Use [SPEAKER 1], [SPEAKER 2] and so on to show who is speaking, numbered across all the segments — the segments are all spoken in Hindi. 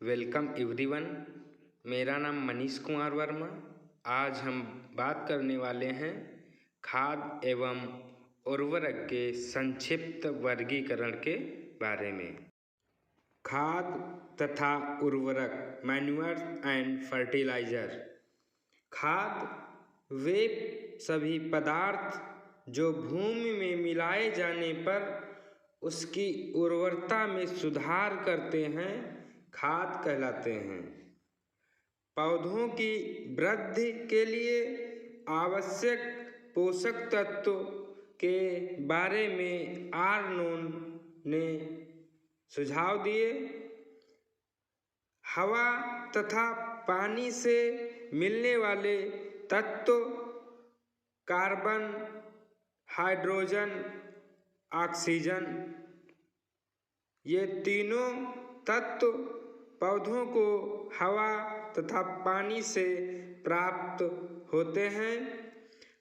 [SPEAKER 1] Welcome everyone. मेरा नाम मनीष कुमार वर्मा। आज हम बात करने वाले हैं खाद एवं उर्वरक के संक्षिप्त वर्गीकरण के बारे में। खाद तथा उर्वरक, मैन्यूअर एंड फर्टिलाइजर। खाद वे सभी पदार्थ जो भूमि में मिलाए जाने पर उसकी उर्वरता में सुधार करते हैं, खाद कहलाते हैं। पौधों की वृद्धि के लिए आवश्यक पोषक तत्वों के बारे में आर्नोन ने सुझाव दिए। हवा तथा पानी से मिलने वाले तत्व कार्बन, हाइड्रोजन, ऑक्सीजन, ये तीनों तत्व पौधों को हवा तथा पानी से प्राप्त होते हैं।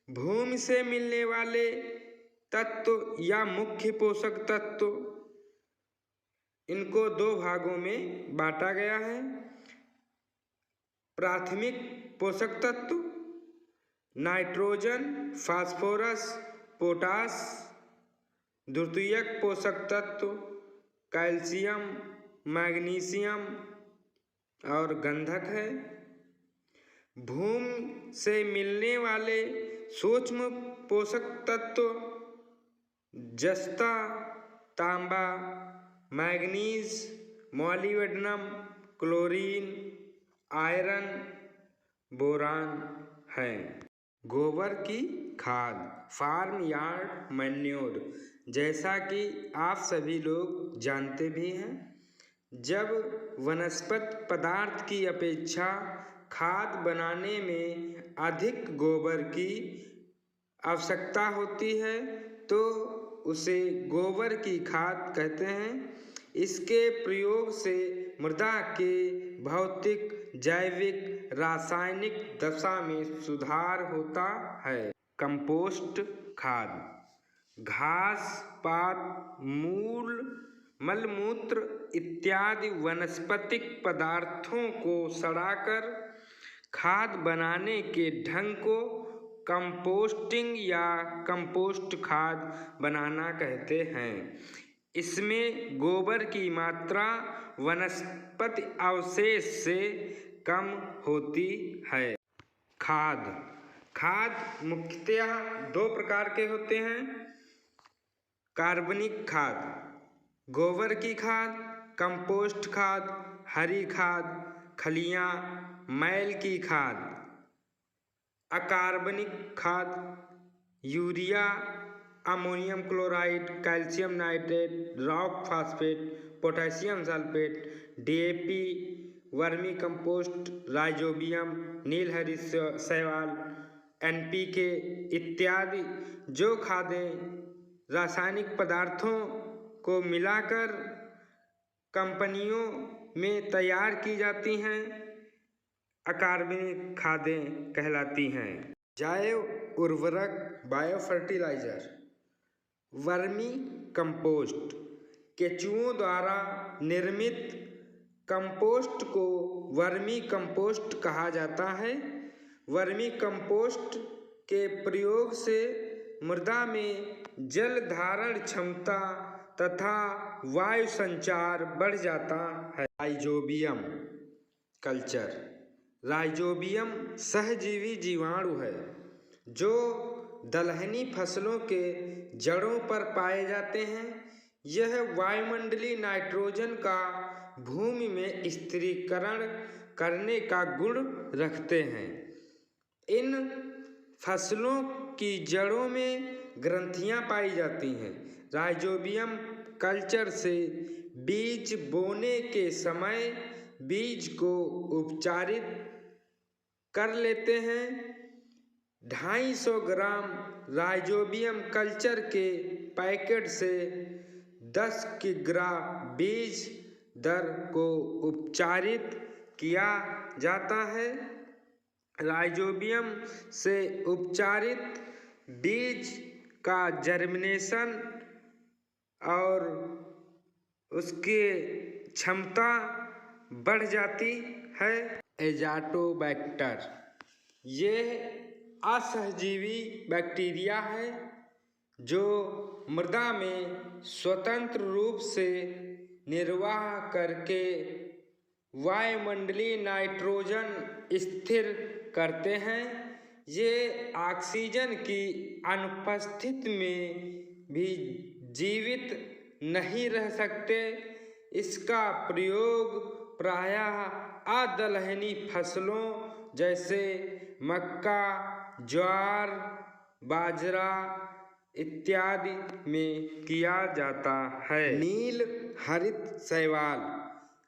[SPEAKER 1] भूमि से मिलने वाले तत्व या मुख्य पोषक तत्व, इनको दो भागों में बांटा गया है। प्राथमिक पोषक तत्व नाइट्रोजन, फास्फोरस, पोटास। द्वितीयक पोषक तत्व कैल्शियम, मैग्नीशियम और गंधक है। भूमि से मिलने वाले सूक्ष्म पोषक तत्व जस्ता, तांबा, manganese, molybdenum, chlorine, iron, boron हैं। गोबर की खाद, फार्म यार्ड मैन्योर। जैसा कि आप सभी लोग जानते भी हैं, जब वनस्पति पदार्थ की अपेक्षा खाद बनाने में अधिक गोबर की आवश्यकता होती है तो उसे गोबर की खाद कहते हैं। इसके प्रयोग से मृदा के भौतिक, जैविक, रासायनिक दशा में सुधार होता है। कंपोस्ट खाद, घास पात, मूल, मलमूत्र इत्यादि वनस्पतिक पदार्थों को सड़ाकर खाद बनाने के ढंग को कंपोस्टिंग या कंपोस्ट खाद बनाना कहते हैं। इसमें गोबर की मात्रा वनस्पति अवशेष से कम होती है। खाद मुख्यतः दो प्रकार के होते हैं। कार्बनिक खाद, गोबर की खाद, कंपोस्ट खाद, हरी खाद, खलियां, मैल की खाद। अकार्बनिक खाद urea, ammonium chloride, calcium nitrate, rock phosphate, potassium sulphate, DAP, vermicompost, rhizobium, नीलहरी शैवाल, एनपीके इत्यादि जो खादें रासायनिक पदार्थों को मिलाकर कंपनियों में तैयार की जाती हैं, अकार्बनिक खादें कहलाती हैं। जैव उर्वरक, बायो फर्टिलाइजर। वर्मी कंपोस्ट, केंचुओं द्वारा निर्मित कंपोस्ट को वर्मी कंपोस्ट कहा जाता है। वर्मी कंपोस्ट के प्रयोग से मृदा में जल धारण क्षमता तथा वायु संचार बढ़ जाता है। Rhizobium culture. राइजोबियम सहजीवी जीवाणु है जो दलहनी फसलों के जड़ों पर पाए जाते हैं। यह वायुमंडलीय नाइट्रोजन का भूमि में स्थिरीकरण करने का गुण रखते हैं। इन फसलों की जड़ों में ग्रंथियां पाई जाती हैं। राइजोबियम कल्चर से बीज बोने के समय बीज को उपचारित कर लेते हैं। 250 ग्राम राइजोबियम कल्चर के पैकेट से 10 किग्रा बीज दर को उपचारित किया जाता है। राइजोबियम से उपचारित बीज का जर्मिनेशन और उसके क्षमता बढ़ जाती है। एजाटोबैक्टर ये असहजीवी बैक्टीरिया है जो मृदा में स्वतंत्र रूप से निर्वाह करके वायुमंडलीय नाइट्रोजन स्थिर करते हैं। ये ऑक्सीजन की अनुपस्थिति में भी जीवित नहीं रह सकते। इसका प्रयोग प्रायः अदलहनी फसलों जैसे मक्का, ज्वार, बाजरा इत्यादि में किया जाता है। नील हरित शैवाल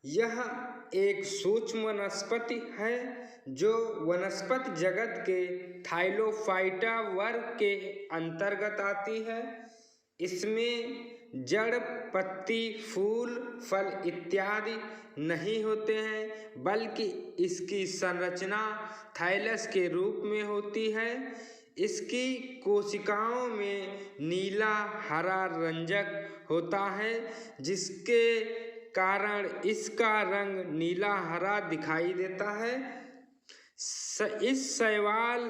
[SPEAKER 1] यह एक सूक्ष्म वनस्पति है जो वनस्पति जगत के थाइलोफाइटा वर्ग के अंतर्गत आती है। इसमें जड़, पत्ती, फूल, फल इत्यादि नहीं होते हैं, बल्कि इसकी संरचना थाइलस के रूप में होती है। इसकी कोशिकाओं में नीला हरा रंजक होता है, जिसके कारण इसका रंग नीला हरा दिखाई देता है। इस शैवाल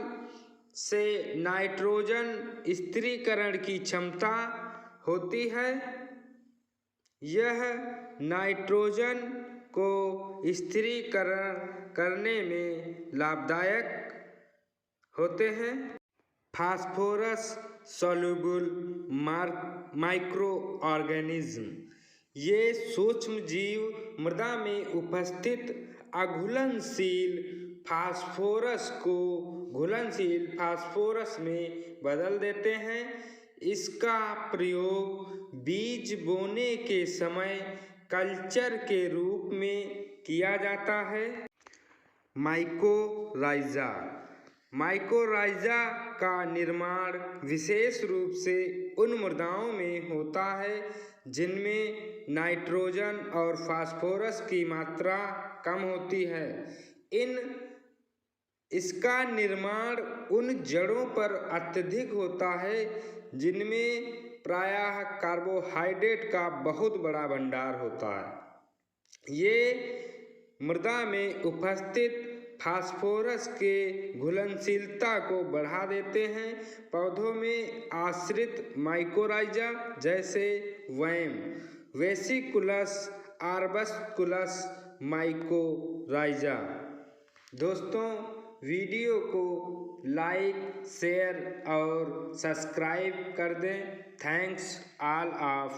[SPEAKER 1] से नाइट्रोजन स्थिरीकरण की क्षमता होती है। यह नाइट्रोजन को स्थिरीकरण करने में लाभदायक होते हैं। फास्फोरस सॉल्युबल माइक्रो ऑर्गेनिज्म ये सूक्ष्म जीव मृदा में उपस्थित अघुलनशील फास्फोरस को घुलनशील फास्फोरस में बदल देते हैं। इसका प्रयोग बीज बोने के समय कल्चर के रूप में किया जाता है। माइकोराइजा माइकोराइजा का निर्माण विशेष रूप से उन मृदाओं में होता है जिनमें नाइट्रोजन और फास्फोरस की मात्रा कम होती है। इसका निर्माण उन जड़ों पर अत्यधिक होता है जिनमें प्रायः कार्बोहाइड्रेट का बहुत बड़ा भंडार होता है। ये मृदा में उपस्थित फास्फोरस के घुलनशीलता को बढ़ा देते हैं। पौधों में आश्रित माइकोराइजा जैसे वैम, वेसिकुलस, आर्बस्कुलस माइकोराइजा। दोस्तों, वीडियो को लाइक, शेयर और सब्सक्राइब कर दें। Thanks all of